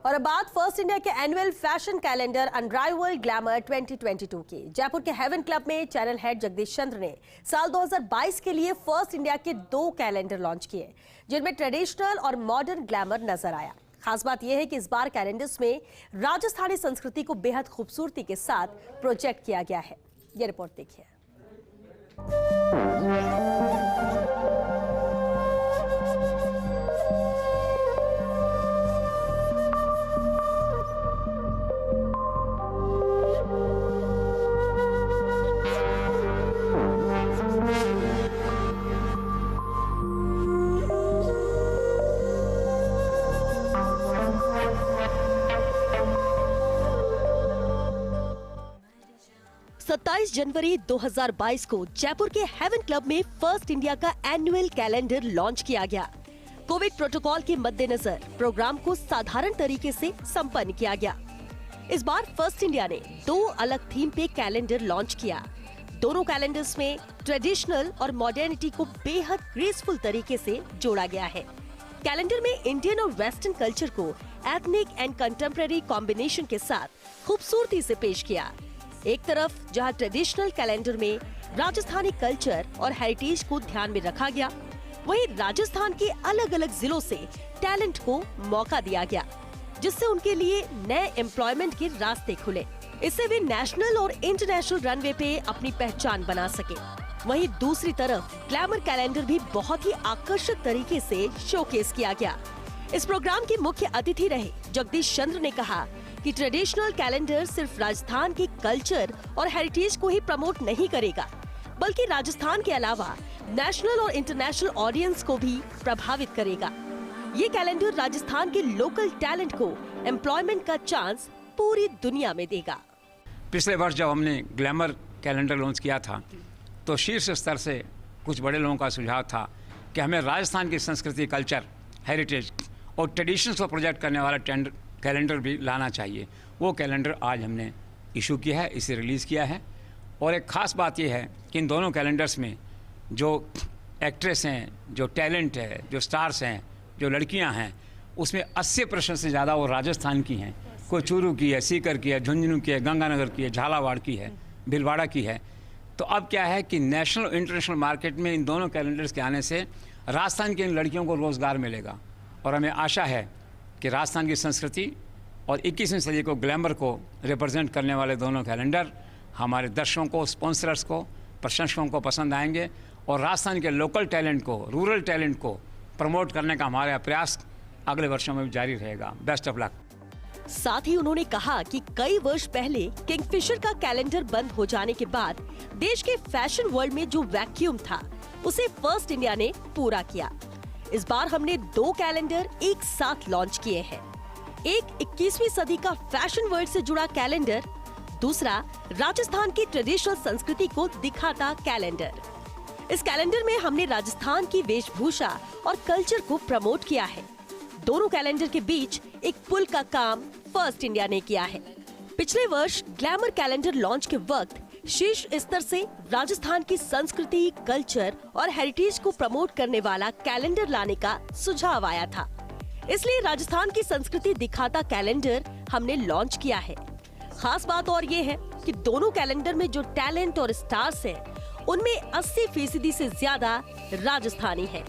और अब बात फर्स्ट इंडिया के annual fashion calendar unrivalled glamour 2022 की। जयपुर के हेवन क्लब में चैनल हेड जगदीश चंद्र ने साल 2022 के लिए फर्स्ट इंडिया के 2 कैलेंडर लॉन्च किए, जिनमें ट्रेडिशनल और मॉडर्न ग्लैमर नजर आया। खास बात यह है कि इस बार कैलेंडर्स में राजस्थानी संस्कृति को बेहद खूबसूरती के साथ प्रोजेक्ट किया गया है। ये रिपोर्ट देखिए। 27 जनवरी 2022 को जयपुर के हेवन क्लब में फर्स्ट इंडिया का एनुअल कैलेंडर लॉन्च किया गया। कोविड प्रोटोकॉल के मद्देनजर प्रोग्राम को साधारण तरीके से संपन्न किया गया। इस बार फर्स्ट इंडिया ने 2 अलग थीम पे कैलेंडर लॉन्च किया। दोनों कैलेंडर्स में ट्रेडिशनल और मॉडर्निटी को बेहद ग्रेसफुल तरीके से जोड़ा गया है। कैलेंडर में इंडियन और वेस्टर्न कल्चर को एथनिक एंड कंटेम्परेरी कॉम्बिनेशन के साथ खूबसूरती से पेश किया। एक तरफ जहां ट्रेडिशनल कैलेंडर में राजस्थानी कल्चर और हेरिटेज को ध्यान में रखा गया, वहीं राजस्थान के अलग अलग जिलों से टैलेंट को मौका दिया गया, जिससे उनके लिए नए एम्प्लॉयमेंट के रास्ते खुले। इससे वे नेशनल और इंटरनेशनल रनवे पे अपनी पहचान बना सके। वहीं दूसरी तरफ ग्लैमर कैलेंडर भी बहुत ही आकर्षक तरीके से शोकेस किया गया। इस प्रोग्राम के मुख्य अतिथि रहे जगदीश चंद्र ने कहा कि ट्रेडिशनल कैलेंडर सिर्फ राजस्थान के कल्चर और हेरिटेज को ही प्रमोट नहीं करेगा, बल्कि राजस्थान के अलावा नेशनल और इंटरनेशनल ऑडियंस को भी प्रभावित करेगा। ये कैलेंडर राजस्थान के लोकल टैलेंट को एम्प्लॉयमेंट का चांस पूरी दुनिया में देगा। पिछले वर्ष जब हमने ग्लैमर कैलेंडर लॉन्च किया था, तो शीर्ष स्तर से कुछ बड़े लोगों का सुझाव था कि हमें राजस्थान की संस्कृति, कल्चर, हेरिटेज और ट्रेडिशंस को प्रोजेक्ट करने वाला कैलेंडर भी लाना चाहिए। वो कैलेंडर आज हमने इशू किया है, इसे रिलीज़ किया है। और एक ख़ास बात यह है कि इन दोनों कैलेंडर्स में जो एक्ट्रेस हैं, जो टैलेंट है, जो स्टार्स हैं, जो लड़कियां हैं, उसमें 80% से ज़्यादा वो राजस्थान की हैं। कोई चूरू की है, सीकर की है, झुंझुनू की है, गंगानगर की है, झालावाड़ की है, भीलवाड़ा की है। तो अब क्या है कि नेशनल और इंटरनेशनल मार्केट में इन दोनों कैलेंडर्स के आने से राजस्थान की इन लड़कियों को रोज़गार मिलेगा। और हमें आशा है कि राजस्थान की संस्कृति और 21वीं सदी को, ग्लैमर को रिप्रेजेंट करने वाले दोनों कैलेंडर हमारे दर्शकों को, स्पॉन्सर्स को, प्रशंसकों को पसंद आएंगे और राजस्थान के लोकल टैलेंट को, रूरल टैलेंट को प्रमोट करने का हमारा प्रयास अगले वर्षों में भी जारी रहेगा। Best of luck. साथ ही उन्होंने कहा कि कई वर्ष पहले किंगफिशर का कैलेंडर बंद हो जाने के बाद देश के फैशन वर्ल्ड में जो वैक्यूम था, उसे फर्स्ट इंडिया ने पूरा किया। इस बार हमने 2 कैलेंडर एक साथ लॉन्च किए हैं। एक 21वीं सदी का फैशन वर्ल्ड से जुड़ा कैलेंडर, दूसरा राजस्थान की ट्रेडिशनल संस्कृति को दिखाता कैलेंडर। इस कैलेंडर में हमने राजस्थान की वेशभूषा और कल्चर को प्रमोट किया है। दोनों कैलेंडर के बीच एक पुल का काम फर्स्ट इंडिया ने किया है। पिछले वर्ष ग्लैमर कैलेंडर लॉन्च के वक्त शीर्ष स्तर से राजस्थान की संस्कृति, कल्चर और हेरिटेज को प्रमोट करने वाला कैलेंडर लाने का सुझाव आया था। इसलिए राजस्थान की संस्कृति दिखाता कैलेंडर हमने लॉन्च किया है। खास बात और ये है कि दोनों कैलेंडर में जो टैलेंट और स्टार्स हैं, उनमें 80% से ज्यादा राजस्थानी हैं।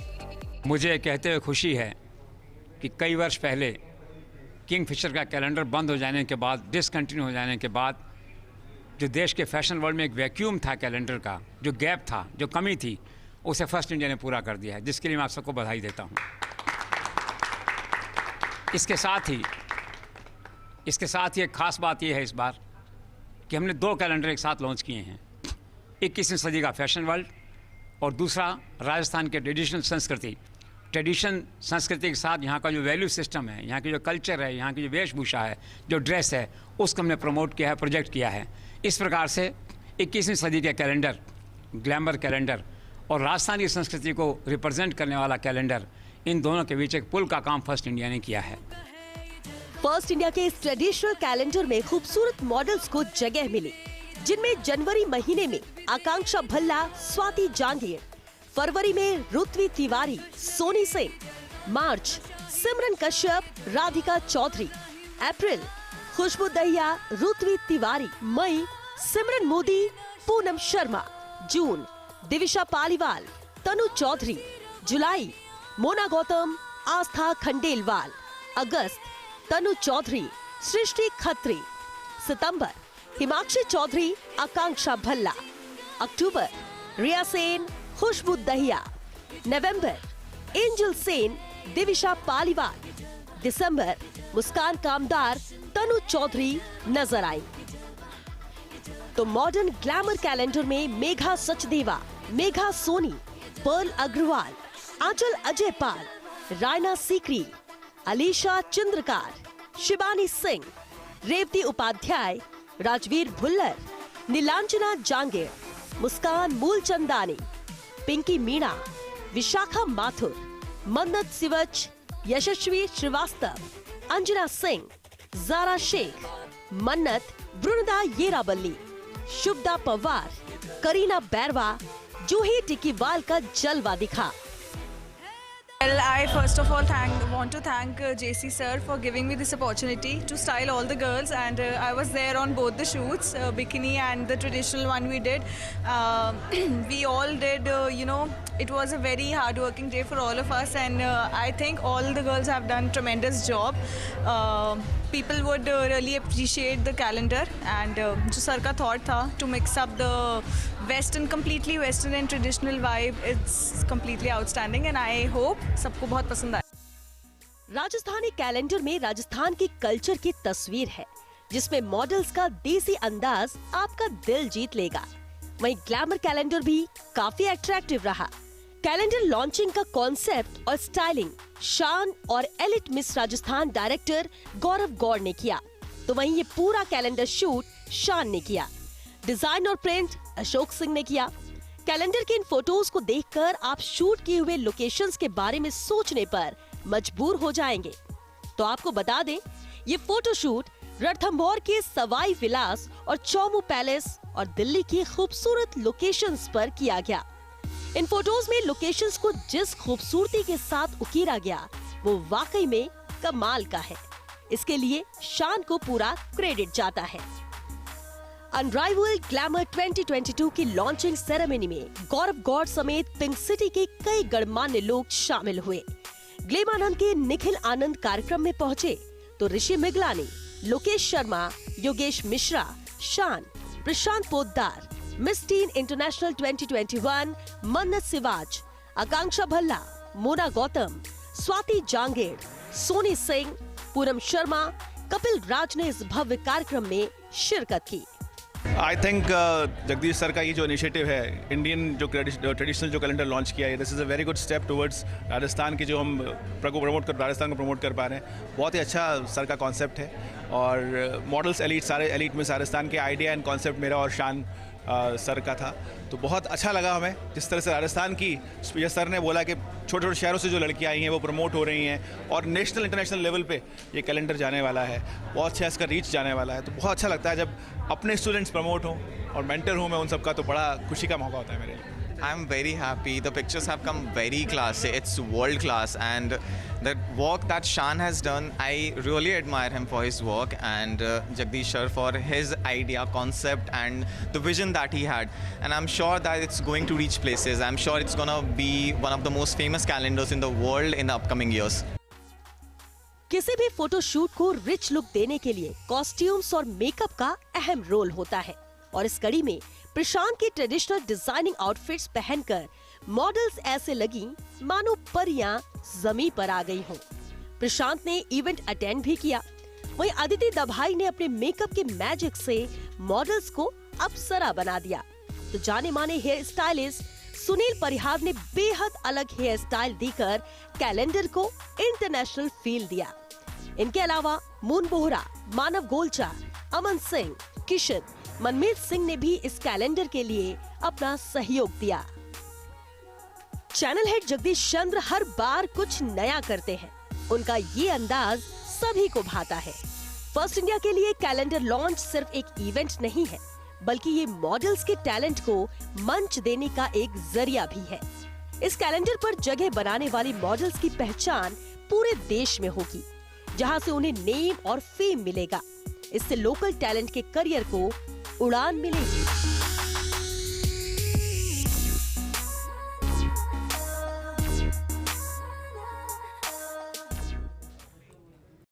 मुझे कहते हुए खुशी है कि कई वर्ष पहले किंगफिशर का कैलेंडर बंद हो जाने के बाद, डिसकंटिन्यू हो जाने के बाद, जो देश के फैशन वर्ल्ड में एक वैक्यूम था कैलेंडर का, जो गैप था, जो कमी थी, उसे फर्स्ट इंडिया ने पूरा कर दिया है, जिसके लिए मैं आप सबको बधाई देता हूँ। इसके साथ ही एक खास बात यह है इस बार कि हमने 2 कैलेंडर एक साथ लॉन्च किए हैं। 21वीं सदी का फैशन वर्ल्ड और दूसरा राजस्थान के ट्रेडिशनल संस्कृति के साथ यहाँ का जो वैल्यू सिस्टम है, यहाँ की जो कल्चर है, यहाँ की जो वेशभूषा है, जो ड्रेस है, उसको हमने प्रमोट किया है, प्रोजेक्ट किया है। इस प्रकार से 21वीं सदी के कैलेंडर, ग्लैमर कैलेंडर और राजस्थान की संस्कृति को रिप्रेजेंट करने वाला कैलेंडर, इन दोनों के बीच एक पुल का काम फर्स्ट इंडिया ने किया है। फर्स्ट इंडिया के इस ट्रेडिशनल कैलेंडर में खूबसूरत मॉडल्स को जगह मिली, जिनमें जनवरी महीने में आकांक्षा भल्ला, स्वाति जांगियर, फरवरी में ऋत्वी तिवारी, सोनी सिंह, मार्च सिमरन कश्यप, राधिका चौधरी, अप्रैल खुशबू दहिया, ऋत्वी तिवारी। मई सिमरन मोदी, पूनम शर्मा। जून दिविशा पालीवाल, तनु चौधरी। जुलाई मोना गौतम, आस्था खंडेलवाल। अगस्त तनु चौधरी, सृष्टि खत्री। सितंबर हिमाक्षी चौधरी, आकांक्षा भल्ला। अक्टूबर रिया सेन, खुशबू दहिया। नवंबर एंजल सेन, दिविशा पालीवाल। दिसंबर मुस्कान कामदार, तनु चौधरी नजर आई। तो मॉडर्न ग्लैमर कैलेंडर में मेघा सचदेवा, मेघा सोनी, पर्ल अग्रवाल, आंचल अजय पाल, रायना सीकरी, अलीशा चंद्रकार, शिबानी सिंह, रेवती उपाध्याय, राजवीर भुल्लर, नीलांजना जांगीर, मुस्कान मूलचंदानी, पिंकी मीणा, विशाखा माथुर, मन्नत सिवच, यशस्वी श्रीवास्तव, अंजना सिंह, जारा शेख, मन्नत वृंदा येराबल्ली, शुभदा पवार, करीना बैरवा, जूही टिकीवाल का जलवा दिखा। Well, I first of all want to thank JC sir for giving me this opportunity to style all the girls, and I was there on both the shoots, bikini and the traditional one we did. We all did, it was a very hard-working day for all of us, and I think all the girls have done tremendous job. People would really appreciate the calendar, and जो sir का thought था to mix up the completely western and traditional vibe, it's completely outstanding, and I hope सबको बहुत पसंद आए। Rajasthani calendar में राजस्थान की culture की तस्वीर है, जिसमें मॉडल्स का देसी अंदाज आपका दिल जीत लेगा। वहीं ग्लैमर कैलेंडर भी काफी अट्रैक्टिव रहा। कैलेंडर लॉन्चिंग का कॉन्सेप्ट और स्टाइलिंग शान और एलिट मिस राजस्थान डायरेक्टर गौरव गौड़ ने किया, तो वहीं ये पूरा कैलेंडर शूट शान ने किया। डिजाइन और प्रिंट अशोक सिंह ने किया। कैलेंडर के इन फोटोज को देखकर आप शूट किए हुए लोकेशंस के बारे में सोचने पर मजबूर हो जाएंगे। तो आपको बता दें, ये फोटोशूट रणथंभौर के सवाई विलास और चौमू पैलेस और दिल्ली की खूबसूरत लोकेशंस पर किया गया। इन फोटोज में लोकेशंस को जिस खूबसूरती के साथ उकेरा गया, वो वाकई में कमाल का है। इसके लिए शान को पूरा क्रेडिट जाता है। अनराइवल्ड ग्लैमर 2022 की लॉन्चिंग सेरेमनी में गौरव गौड़ समेत पिंक सिटी के कई गणमान्य लोग शामिल हुए। ग्लेम आनंद के निखिल आनंद कार्यक्रम में पहुंचे तो ऋषि मिगलानी, लोकेश शर्मा, योगेश मिश्रा, शान, प्रशांत पोद्दार, मिस टीन इंटरनेशनल 2021, मन्नत सिवाज, आकांक्षा भल्ला, मोना गौतम, स्वाति जांगेड़, सोनी सिंह, पूनम शर्मा, कपिल राज ने इस भव्य कार्यक्रम में शिरकत की। आई थिंक जगदीश सर का ये जो इनिशिएटिव है, इंडियन जो ट्रेडिशनल जो कैलेंडर लॉन्च किया है, this is a very good step towards Rajasthan की जो हम राजस्थान को प्रमोट कर पा रहे हैं। बहुत ही अच्छा सर का कॉन्सेप्ट है और मॉडल्स एलीट, सारे एलीट में राजस्थान के आइडिया एंड कॉन्सेप्ट मेरा और शान सर का था, तो बहुत अच्छा लगा हमें जिस तरह से राजस्थान की, ये सर ने बोला कि छोटे छोटे शहरों से जो लड़कियां आई हैं वो प्रमोट हो रही हैं और नेशनल इंटरनेशनल लेवल पे ये कैलेंडर जाने वाला है, बहुत अच्छा इसका रीच जाने वाला है। तो बहुत अच्छा लगता है जब अपने स्टूडेंट्स प्रमोट हों और मेंटर हूँ मैं उन सबका, तो बड़ा खुशी का मौका होता है मेरे लिए। I'm very happy. The pictures have come very classy. It's world class, and the work that Shan has done, I really admire him for his work, and Jagdish sir for his idea, concept, and the vision that he had. And I'm sure that it's going to reach places. I'm sure it's gonna be one of the most famous calendars in the world in the upcoming years. किसी भी photoshoot को rich look देने के लिए costumes और makeup का अहम role होता है, और इस कड़ी में प्रशांत की ट्रेडिशनल डिजाइनिंग आउटफिट्स पहनकर मॉडल्स ऐसे लगी मानो परियां जमीन पर आ गई हों। प्रशांत ने इवेंट अटेंड भी किया। वहीं अदिति दभाई ने अपने मेकअप के मैजिक से मॉडल्स को अप्सरा बना दिया। तो जाने माने हेयर स्टाइलिस्ट सुनील परिहार ने बेहद अलग हेयर स्टाइल देकर कैलेंडर को इंटरनेशनल फील दिया। इनके अलावा मून बोहरा, मानव गोलचा, अमन सिंह, किशन, मनमीत सिंह ने भी इस कैलेंडर के लिए अपना सहयोग दिया। चैनल हेड जगदीश चंद्र हर बार कुछ नया करते हैं। उनका ये अंदाज सभी को भाता है। फर्स्ट इंडिया के लिए कैलेंडर लॉन्च सिर्फ एक इवेंट नहीं है, बल्कि ये मॉडल्स के टैलेंट को मंच देने का एक जरिया भी है। इस कैलेंडर पर जगह बनाने वाली मॉडल्स की पहचान पूरे देश में होगी। जहां से उन्हें नेम और फेम मिलेगा। इससे लोकल टैलेंट के करियर को उड़ान मिलेगी।